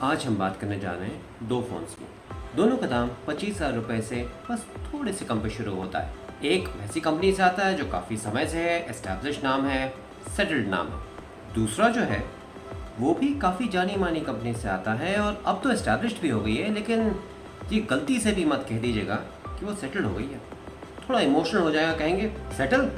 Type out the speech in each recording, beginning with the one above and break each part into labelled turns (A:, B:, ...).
A: आज हम बात करने जा रहे हैं दो फ़ोन्स की। दोनों का दाम 25,000 रुपये से बस थोड़े से कम पे शुरू होता है। एक वैसी कंपनी से आता है जो काफ़ी समय से है, एस्टैब्लिश नाम है, सेटल्ड नाम है। दूसरा जो है वो भी काफ़ी जानी मानी कंपनी से आता है और अब तो एस्टैब्लिश्ड भी हो गई है, लेकिन ये गलती से भी मत कह दीजिएगा कि वो सेटल्ड हो गई है। थोड़ा इमोशनल हो जाएगा, कहेंगे सेटल।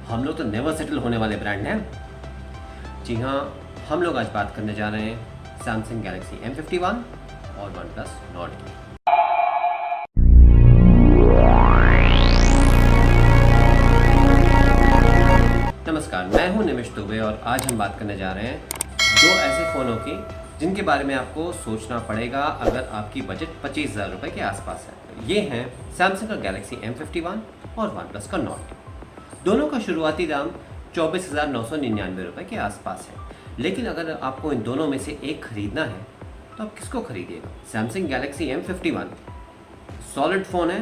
A: हम लोग तो नेवर सेटल होने वाले ब्रांड हैं। जी हाँ, हम लोग आज बात करने जा रहे हैं सैमसंग गैलेक्सी M51 और OnePlus Nord की। नमस्कार, मैं हूं निमिष दुबे और आज हम बात करने जा रहे हैं दो ऐसे फ़ोनों की जिनके बारे में आपको सोचना पड़ेगा अगर आपकी बजट 25,000 रुपये के आसपास है। ये हैं सैमसंग का गैलेक्सी M51 और OnePlus का Nord। दोनों का शुरुआती दाम 24,999 रुपये के आसपास है। लेकिन अगर आपको इन दोनों में से एक खरीदना है तो आप किसको खरीदिएगा? Samsung Galaxy M51 solid phone है,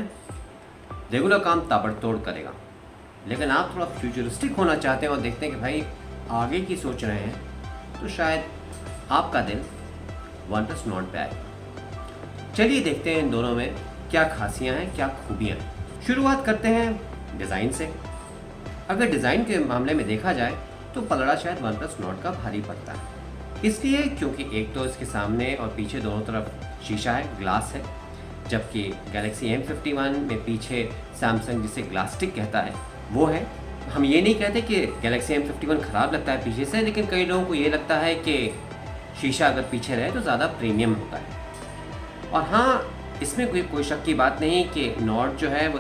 A: रेगुलर काम ताबड़तोड़ करेगा। लेकिन आप थोड़ा फ्यूचरिस्टिक होना चाहते हैं और देखते हैं कि भाई आगे की सोच रहे हैं, तो शायद आपका दिल OnePlus Nord पे आएगा। चलिए देखते हैं इन दोनों में क्या खासियाँ हैं, क्या खूबियाँ हैं। शुरुआत करते हैं डिज़ाइन से। अगर डिज़ाइन के मामले में देखा जाए तो पलड़ा शायद OnePlus Nord का भारी पड़ता है। इसलिए क्योंकि एक तो इसके सामने और पीछे दोनों तरफ शीशा है, ग्लास है, जबकि गैलेक्सी M51 में पीछे सैमसंग जिसे ग्लास्टिक कहता है वो है। हम ये नहीं कहते कि गैलेक्सी M51 ख़राब लगता है पीछे से, लेकिन कई लोगों को ये लगता है कि शीशा अगर पीछे रहे तो ज़्यादा प्रीमियम होता है। और हाँ, इसमें कोई शक की बात नहीं कि Nord जो है वो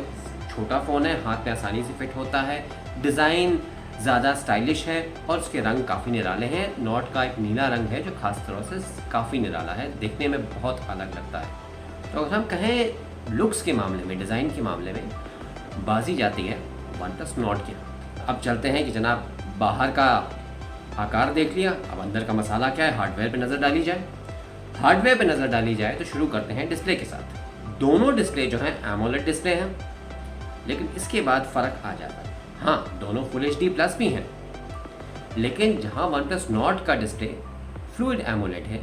A: छोटा फ़ोन है, हाथ में आसानी से फिट होता है, डिज़ाइन ज़्यादा स्टाइलिश है और उसके रंग काफ़ी निराले हैं। Nord का एक नीला रंग है जो ख़ास तौर से काफ़ी निराला है, देखने में बहुत अलग लगता है। तो अगर हम कहें लुक्स के मामले में, डिज़ाइन के मामले में बाजी जाती है OnePlus Nord की। अब चलते हैं कि जनाब बाहर का आकार देख लिया, अब अंदर का मसाला क्या है, हार्डवेयर पे नज़र डाली जाए। हार्डवेयर पे नज़र डाली जाए तो शुरू करते हैं डिस्प्ले के साथ। दोनों डिस्प्ले जो हैं AMOLED डिस्प्ले हैं, लेकिन इसके बाद फ़र्क आ जाता है। हाँ, दोनों फुल HD+ भी हैं, लेकिन जहाँ OnePlus Nord का डिस्प्ले फ्लूइड AMOLED है,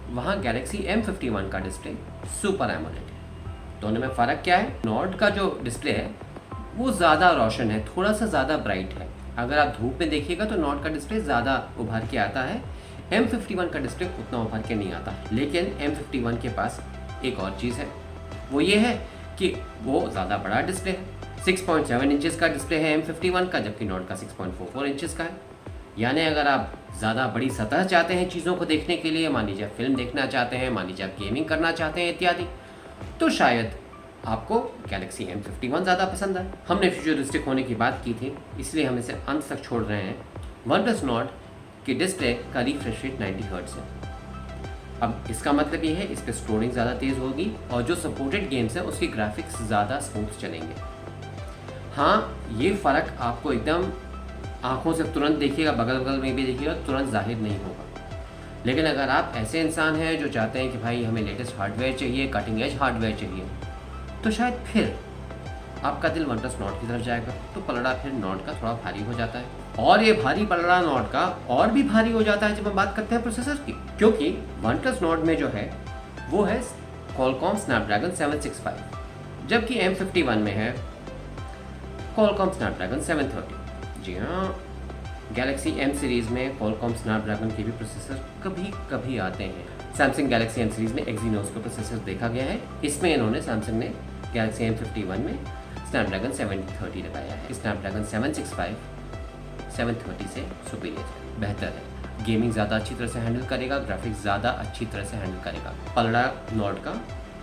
A: वहाँ गैलेक्सी M51 का डिस्प्ले सुपर AMOLED है। दोनों में फ़र्क क्या है? Nord का जो डिस्प्ले है वो ज़्यादा रोशन है, थोड़ा सा ज़्यादा ब्राइट है। अगर आप धूप में देखिएगा तो Nord का डिस्प्ले ज़्यादा उभर के आता है, M51 का डिस्प्ले उतना उभर के नहीं आता। लेकिन M51 के पास एक और चीज़ है, वो ये है कि वो ज़्यादा बड़ा डिस्प्ले है। 6.7 इंचेस का डिस्प्ले है M51 का, जबकि Nord का 6.44 इंचेस का है। यानी अगर आप ज़्यादा बड़ी सतह चाहते हैं चीज़ों को देखने के लिए, मान लीजिए फिल्म देखना चाहते हैं, मान लीजिए आप गेमिंग करना चाहते हैं इत्यादि, तो शायद आपको गैलेक्सी M51 ज़्यादा पसंद है। हमने फ्यूचरिस्टिक होने की बात की थी, इसलिए हम इसे अंत तक छोड़ रहे हैं। OnePlus Nord की डिस्प्ले का रिफ्रेश रेट 90 हर्ट्ज़ है। अब इसका मतलब ये है इस पर स्टोरेज ज़्यादा तेज़ होगी और जो सपोर्टेड गेम्स हैं उसके ग्राफिक्स ज़्यादा स्मूथ चलेंगे। हाँ, ये फ़र्क आपको एकदम आँखों से तुरंत देखिएगा, बगल बगल में भी देखिएगा, तुरंत जाहिर नहीं होगा। लेकिन अगर आप ऐसे इंसान हैं जो चाहते हैं कि भाई हमें लेटेस्ट हार्डवेयर चाहिए, कटिंग एज हार्डवेयर चाहिए, तो शायद फिर आपका दिल OnePlus Nord की तरफ जाएगा। तो पलड़ा फिर Nord का थोड़ा भारी हो जाता है। और ये भारी पलड़ा Nord का और भी भारी हो जाता है जब हम बात करते हैं प्रोसेसर की, क्योंकि OnePlus Nord में जो है वो है Qualcomm Snapdragon 765, जबकि M51 में है Qualcomm Snapdragon 730। जी हाँ, गैलेक्सी M सीरीज़ में Qualcomm Snapdragon के भी प्रोसेसर कभी कभी आते हैं। सैमसंग गैलेक्सी M सीरीज़ में Exynos का प्रोसेसर देखा गया है, इसमें इन्होंने सैमसंग ने गैलेक्सी M51 में Snapdragon 730 लगाया है। Snapdragon 765 730 से सुपीरियर है, बेहतर है। गेमिंग ज़्यादा अच्छी तरह से हैंडल करेगा, ग्राफिक्स ज़्यादा अच्छी तरह से हैंडल करेगा। पलड़ा Nord का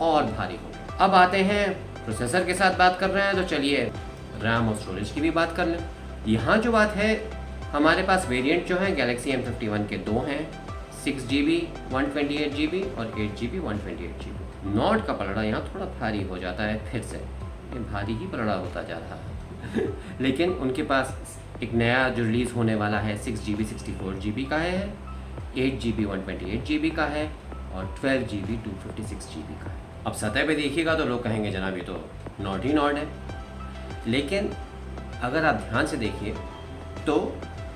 A: और भारी हो गया। अब आते हैं प्रोसेसर के साथ बात कर रहे हैं तो चलिए रैम और स्टोरेज की भी बात कर लें। यहाँ जो बात है, हमारे पास वेरिएंट जो हैं गैलेक्सी M51 के दो हैं, 6GB 128GB और 8GB 128GB। Nord का पलड़ा यहाँ थोड़ा भारी हो जाता है, फिर से ये भारी ही पलड़ा होता जा रहा है लेकिन उनके पास एक नया जो रिलीज़ होने वाला है 6GB 64GB का है, 8GB 128GB का है और 12GB 256GB का है। अब सतह पे देखिएगा तो लोग कहेंगे जनाब ये तो Nord ही Nord है, लेकिन अगर आप ध्यान से देखिए तो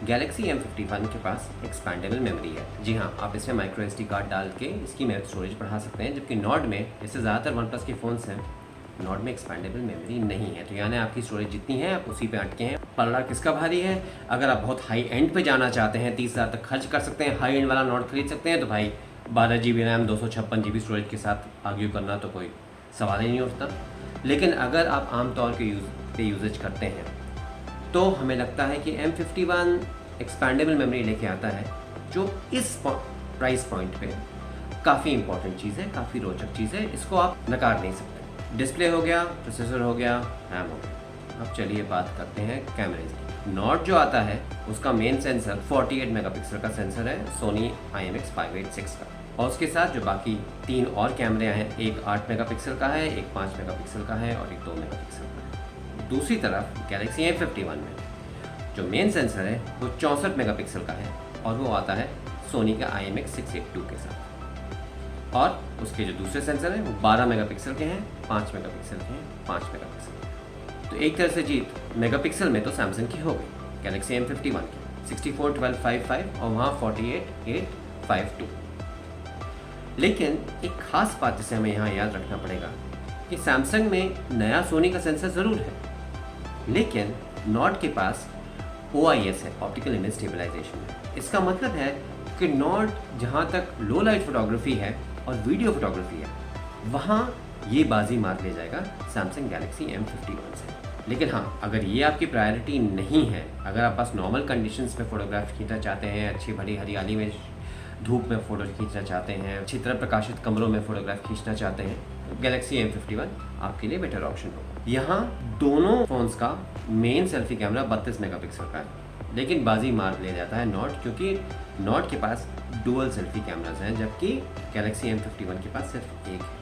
A: गैलेक्सी M51 के पास एक्सपैंडेबल मेमोरी है। जी हाँ, आप इसमें माइक्रो SD कार्ड डाल के इसकी स्टोरेज बढ़ा सकते हैं, जबकि नॉर्ड में जैसे ज़्यादातर वन प्लस के फ़ोन्स हैं, नॉर्ड में एक्सपैंडेबल मेमोरी नहीं है। तो यानी आपकी स्टोरेज जितनी है आप उसी पे अटके हैं। पलड़ा किसका भारी है? अगर आप बहुत हाई एंड पे जाना चाहते हैं, 30,000 तक खर्च कर सकते हैं, हाई एंड वाला नॉर्ड खरीद सकते हैं, तो भाई 12 GB रैम 256 GB स्टोरेज के साथ आर्ग्यू करना तो कोई सवाल ही नहीं उठता। लेकिन अगर आप आमतौर के यूजेज करते हैं तो हमें लगता है कि M51 एक्सपैंडेबल मेमोरी लेके आता है, जो इस प्राइस पॉइंट पे काफ़ी इंपॉर्टेंट चीज़ है, काफ़ी रोचक चीज़ है। इसको आप नकार नहीं सकते। डिस्प्ले हो गया, प्रोसेसर हो गया, रैम हो गया। अब चलिए बात करते हैं कैमरे की। नॉट जो आता है उसका मेन सेंसर 48 मेगापिक्सल का सेंसर है, सोनी IMX586 का। और उसके साथ जो बाकी 3 और कैमरे हैं, एक 8 मेगापिक्सल का है, एक 5 मेगापिक्सल का है और एक 2 मेगापिक्सल का है। दूसरी तरफ गैलेक्सी M51 में जो मेन सेंसर है वो 64 मेगापिक्सल का है और वो आता है सोनी का IMX682 के साथ। और उसके जो दूसरे सेंसर हैं वो 12 मेगापिक्सल के हैं, 5 मेगापिक्सल के हैं, 5 मेगापिक्सल के। तो एक तरह से जीत मेगापिक्सल में तो सैमसंग की हो गई, गैलेक्सी M51 की 64 12 55 और वहाँ 48 8 52। लेकिन एक ख़ास बात जिसे हमें यहाँ याद रखना पड़ेगा कि सैमसंग में नया सोनी का सेंसर ज़रूर है, लेकिन नॉट के पास OIS है, ऑप्टिकल इमेज स्टेबलाइजेशन है। इसका मतलब है कि नॉट जहाँ तक लो लाइट फोटोग्राफी है और वीडियो फोटोग्राफी है, वहाँ ये बाजी मार ले जाएगा सैमसंग गैलेक्सी M51 से। लेकिन हाँ, अगर ये आपकी प्रायोरिटी नहीं है, अगर आप बस नॉर्मल कंडीशंस में फ़ोटोग्राफ खींचना चाहते हैं, अच्छी भरी हरियाली में धूप में फ़ोटो खींचना चाहते हैं, अच्छी तरह प्रकाशित कमरों में फ़ोटोग्राफ खींचना चाहते हैं, तो गैलेक्सी M51 आपके लिए बेटर ऑप्शन होगा। यहाँ दोनों फ़ोन्स का मेन सेल्फी कैमरा 32 मेगापिक्सल का है, लेकिन बाजी मार ले जाता है नॉट, क्योंकि नॉट के पास डुअल सेल्फी कैमराज हैं, जबकि गैलेक्सी M51 के पास सिर्फ एक है।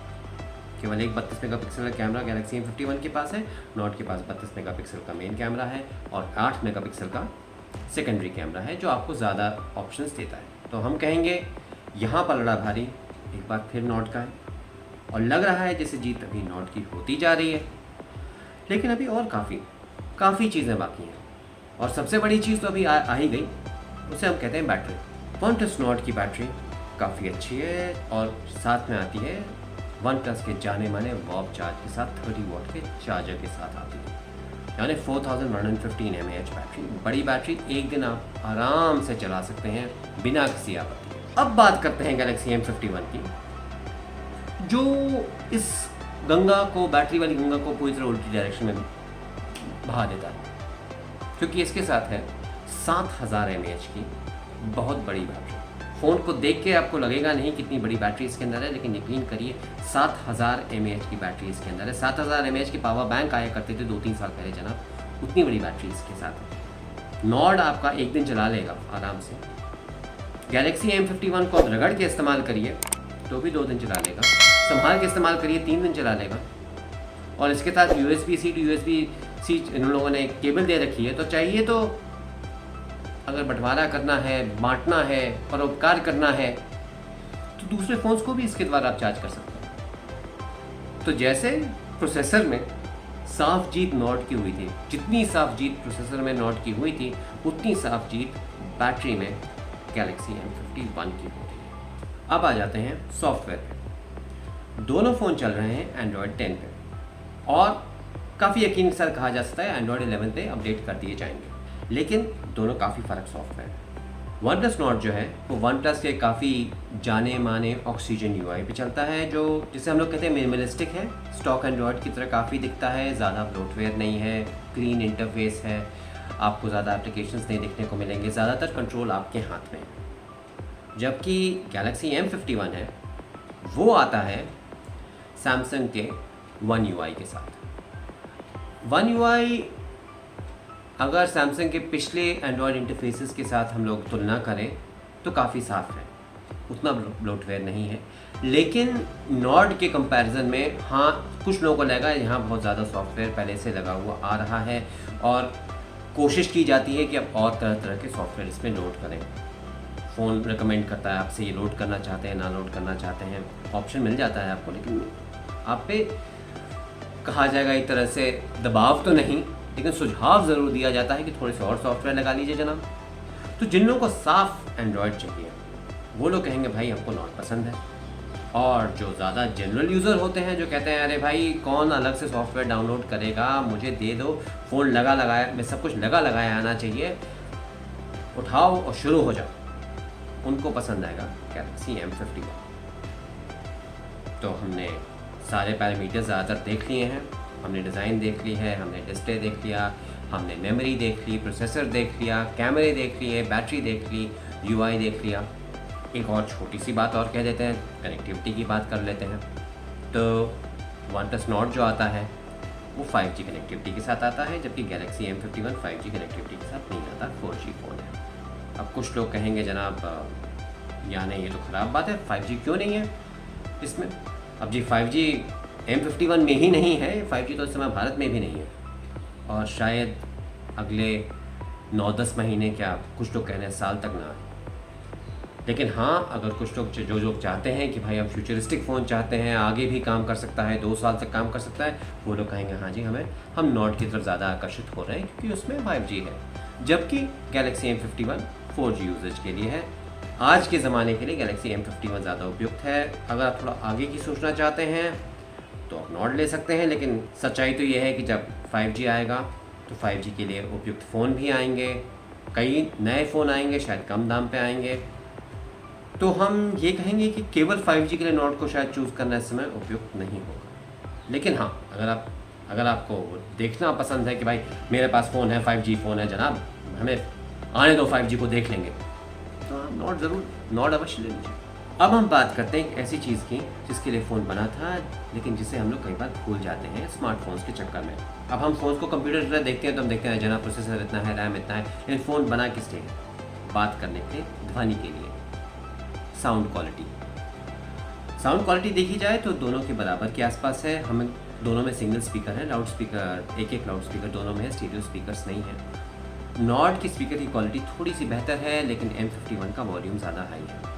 A: केवल एक 32 मेगापिक्सल का कैमरा गैलेक्सी M51 के पास है, नॉट के पास 32 मेगापिक्सल का मेन कैमरा है और 8 मेगापिक्सल का सेकेंडरी कैमरा है, जो आपको ज़्यादा ऑप्शंस देता है। तो हम कहेंगे यहाँ पलड़ा भारी एक बार फिर नॉट का है, और लग रहा है जैसे जीत अभी नॉट की होती जा रही है। लेकिन अभी और काफ़ी चीज़ें बाकी हैं, और सबसे बड़ी चीज़ तो अभी आ ही गई, उसे हम कहते हैं बैटरी। OnePlus नॉट की बैटरी काफ़ी अच्छी है और साथ में आती है OnePlus के जाने माने वॉप चार्ज के साथ, 30 वॉट के चार्जर के साथ आती है, यानी 4115 mAh बैटरी। बड़ी बैटरी, एक दिन आप आराम से चला सकते हैं बिना किसी आपत्ति के। अब बात करते हैं गैलेक्सी M51 की, जो इस गंगा को, बैटरी वाली गंगा को पूरी तरह उल्टी डायरेक्शन में बहा देता है, क्योंकि इसके साथ है 7000 mAh की बहुत बड़ी बैटरी। फ़ोन को देख के आपको लगेगा नहीं कितनी बड़ी बैटरी इसके अंदर है, लेकिन यकीन करिए 7000 mAh की बैटरी इसके अंदर है। 7000 mAh की पावर बैंक आया करते थे 2-3 साल पहले जनाब, उतनी बड़ी बैटरी इसके साथ है। नॉर्ड आपका एक दिन चला लेगा आराम से। गैलेक्सी M51 को आप रगड़ के इस्तेमाल करिए तो भी 2 दिन चला लेगा, संभाल के इस्तेमाल करिए 3 दिन चला लेगा। और इसके साथ USB-C to USB-C इन लोगों ने केबल दे रखी है, तो चाहिए तो अगर बंटवारा करना है, बांटना है, परोपकार करना है, तो दूसरे फ़ोन्स को भी इसके द्वारा आप चार्ज कर सकते हैं। तो जैसे प्रोसेसर में साफ जीत नॉट की हुई थी, जितनी साफ जीत प्रोसेसर में नॉट की हुई थी, उतनी साफ जीत बैटरी में गैलेक्सी M51 की हुई थी। अब आ जाते हैं सॉफ्टवेयर पे। दोनों फ़ोन चल रहे हैं Android 10 पे, और काफ़ी यकीन के साथ कहा जा सकता है Android 11 पे अपडेट कर दिए जाएंगे, लेकिन दोनों काफ़ी फ़र्क सॉफ्टवेयर है। OnePlus नॉट जो है वो OnePlus के काफ़ी जाने माने ऑक्सीजन UI पे चलता है, जो जिसे हम लोग कहते हैं मिनिमलिस्टिक है, स्टॉक एंड्रॉयड की तरह काफ़ी दिखता है, ज़्यादा ब्लोटवेयर नहीं है, क्लीन इंटरफेस है, आपको ज़्यादा एप्लीकेशंस नहीं देखने को मिलेंगे, ज़्यादातर कंट्रोल आपके हाथ में है। जबकि गैलेक्सी M51 है वो आता है सैमसंग के One UI के साथ। One UI अगर सैमसंग के पिछले एंड्रॉयड इंटरफेसेस के साथ हम लोग तुलना करें तो काफ़ी साफ़ है, उतना ब्लोटवेयर नहीं है। लेकिन नॉर्ड के कंपैरिजन में हाँ, कुछ लोगों को लगेगा यहाँ बहुत ज़्यादा सॉफ्टवेयर पहले से लगा हुआ आ रहा है, और कोशिश की जाती है कि आप और तरह तरह के सॉफ्टवेयर इसमें लोड करें। फ़ोन रिकमेंड करता है आपसे, ये लोड करना चाहते हैं, ना लोड करना चाहते हैं, ऑप्शन मिल जाता है आपको, लेकिन आप पे कहा जाएगा एक तरह से दबाव तो नहीं, लेकिन सुझाव ज़रूर दिया जाता है कि थोड़े से और सॉफ्टवेयर लगा लीजिए जनाब। तो जिन लोगों को साफ एंड्रॉयड चाहिए वो लोग कहेंगे भाई हमको नॉट पसंद है, और जो ज़्यादा जनरल यूज़र होते हैं जो कहते हैं अरे भाई कौन अलग से सॉफ्टवेयर डाउनलोड करेगा, मुझे दे दो, फ़ोन लगा लगाया मैं सब कुछ लगा लगाया आना चाहिए, उठाओ और शुरू हो जाओ, उनको पसंद आएगा गैलेक्सी M51। तो हमने सारे पैरामीटर्स ज़्यादातर देख लिए हैं, हमने डिज़ाइन देख ली है, हमने डिस्प्ले देख लिया, हमने मेमोरी देख ली, प्रोसेसर देख लिया, कैमरे देख लिए, बैटरी देख ली, UI देख लिया। एक और छोटी सी बात और कह देते हैं, कनेक्टिविटी की बात कर लेते हैं। तो OnePlus Nord जो आता है वो 5G कनेक्टिविटी के साथ आता है, जबकि गैलेक्सी M51 5G कनेक्टिविटी के साथ नहीं आता, 4G फ़ोन है। अब कुछ लोग कहेंगे जनाब या नहीं ये तो ख़राब बात है, 5G क्यों नहीं है इसमें? अब जी 5G M51 में ही नहीं है, 5G तो इस समय भारत में भी नहीं है, और शायद अगले 9-10 महीने क्या कुछ लोग कह रहे हैं साल तक ना आए। लेकिन हाँ, अगर कुछ लोग जो लोग चाहते हैं कि भाई हम फ्यूचरिस्टिक फ़ोन चाहते हैं, आगे भी काम कर सकता है, 2 साल तक काम कर सकता है, वो लोग कहेंगे हाँ जी हम नॉट की तरफ ज़्यादा आकर्षित हो रहे हैं क्योंकि उसमें 5G है, जबकि गैलेक्सी M51 4G यूजेज के लिए है। आज के ज़माने के लिए गैलेक्सी M51 ज़्यादा उपयुक्त है। अगर आप थोड़ा आगे की सोचना चाहते हैं तो आप नॉट ले सकते हैं, लेकिन सच्चाई तो ये है कि जब 5G आएगा तो 5G के लिए उपयुक्त फ़ोन भी आएंगे, कई नए फ़ोन आएंगे, शायद कम दाम पे आएंगे। तो हम ये कहेंगे कि केवल 5G के लिए नॉट को शायद चूज़ करना इस समय उपयुक्त नहीं होगा। लेकिन हाँ, अगर आपको देखना पसंद है कि भाई मेरे पास फ़ोन है, 5G फ़ोन है जनाब, हमें आने दो 5G को देख लेंगे, तो आप नॉट अवश्य ले लीजिए। अब हम बात करते हैं एक ऐसी चीज़ की जिसके लिए फ़ोन बना था, लेकिन जिसे हम लोग कई बार भूल जाते हैं स्मार्टफोन्स के चक्कर में। अब हम फ़ोन को कंप्यूटर पर देखते हैं तो हम देखते हैं जनाब प्रोसेसर इतना है, रैम इतना है, लेकिन फ़ोन बना किस लिए? बात करने के ध्वनि के लिए, साउंड क्वालिटी देखी जाए तो दोनों के बराबर के आसपास है। हमें दोनों में सिंगल स्पीकर है, लाउड स्पीकर एक लाउड स्पीकर दोनों में है, स्टीरियो स्पीकर्स नहीं है। नॉट की स्पीकर की क्वालिटी थोड़ी सी बेहतर है, लेकिन M51 का वॉल्यूम ज़्यादा हाई है।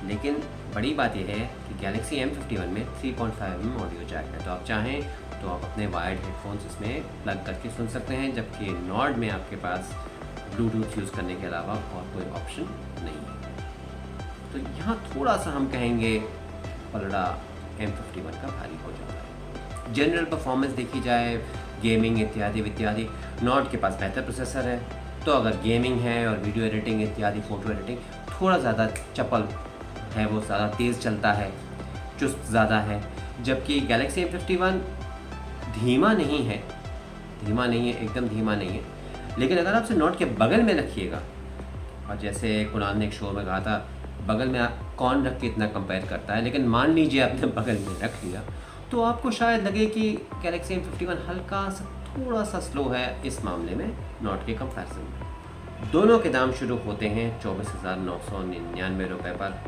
A: लेकिन बड़ी बात यह है कि गैलेक्सी M51 में 3.5mm ऑडियो जैक है, तो आप चाहें तो आप अपने वायर्ड हेडफोन्स इसमें प्लग करके सुन सकते हैं, जबकि नॉट में आपके पास ब्लूटूथ यूज़ करने के अलावा और कोई ऑप्शन नहीं है। तो यहाँ थोड़ा सा हम कहेंगे पलड़ा M51 का भारी हो जाता है। जनरल परफॉर्मेंस देखी जाए, गेमिंग इत्यादि, नॉट के पास बेहतर प्रोसेसर है, तो अगर गेमिंग है और वीडियो एडिटिंग इत्यादि, फ़ोटो एडिटिंग थोड़ा ज़्यादा चपल है, वो ज़्यादा तेज़ चलता है, चुस्त ज़्यादा है। जबकि गैलेक्सी M51 धीमा नहीं है, एकदम धीमा नहीं है। लेकिन अगर आप इसे नॉट के बगल में रखिएगा, और जैसे कुणाल ने एक शो में कहा था बगल में कौन रख के इतना कंपेयर करता है, लेकिन मान लीजिए आपने बगल में रख लिया तो आपको शायद लगे कि गैलेक्सी M51 हल्का सा थोड़ा सा स्लो है इस मामले में नॉट के कंपैरिजन में। दोनों के दाम शुरू होते हैं 24,999 रुपये पर।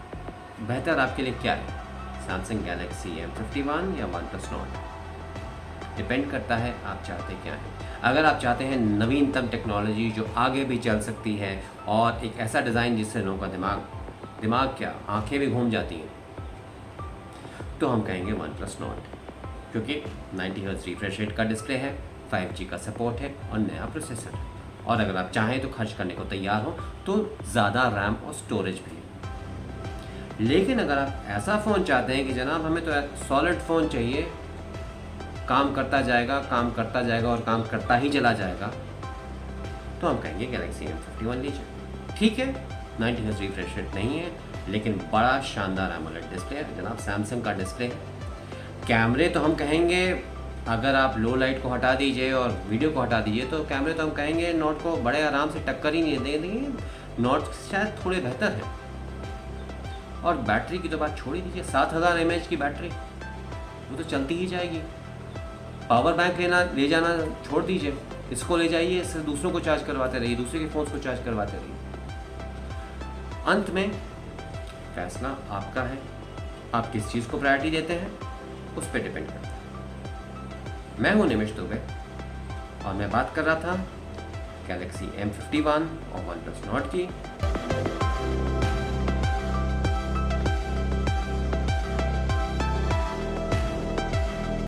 A: बेहतर आपके लिए क्या है, सैमसंग गैलेक्सी M51 या OnePlus Nord? डिपेंड करता है आप चाहते क्या हैं। अगर आप चाहते हैं नवीनतम टेक्नोलॉजी जो आगे भी चल सकती है और एक ऐसा डिज़ाइन जिससे लोगों का दिमाग क्या आंखें भी घूम जाती हैं, तो हम कहेंगे OnePlus Nord, क्योंकि 90 हर्ट्ज रिफ्रेश रेट का डिस्प्ले है, 5G का सपोर्ट है और नया प्रोसेसर है। और अगर आप चाहें तो खर्च करने को तैयार हो तो ज़्यादा रैम और स्टोरेज भी है। लेकिन अगर आप ऐसा फ़ोन चाहते हैं कि जनाब हमें तो सॉलिड फ़ोन चाहिए, काम करता जाएगा और काम करता ही चला जाएगा, तो हम कहेंगे गैलेक्सी M51 लीजिए। ठीक है, 90 हर्ट्ज रिफ्रेश रेट नहीं है, लेकिन बड़ा शानदार एमोलेड डिस्प्ले है जनाब, सैमसंग का डिस्प्ले है। कैमरे तो हम कहेंगे अगर आप लो लाइट को हटा दीजिए और वीडियो को हटा दीजिए तो कैमरे तो हम कहेंगे नॉट को बड़े आराम से टक्कर ही नहीं देंगे, नॉट शायद थोड़े बेहतर है। और बैटरी की तो बात छोड़ ही दीजिए, 7000 mAh की बैटरी वो तो चलती ही जाएगी। पावर बैंक ले जाना छोड़ दीजिए, इसको ले जाइए, इससे दूसरों को चार्ज करवाते रहिए, दूसरे के फ़ोन को चार्ज करवाते रहिए। अंत में फैसला आपका है, आप किस चीज़ को प्रायोरिटी देते हैं उस पर डिपेंड करता है। मैं हूं निमिष दुबे और मैं बात कर रहा था गैलेक्सी M51 और OnePlus Nord की।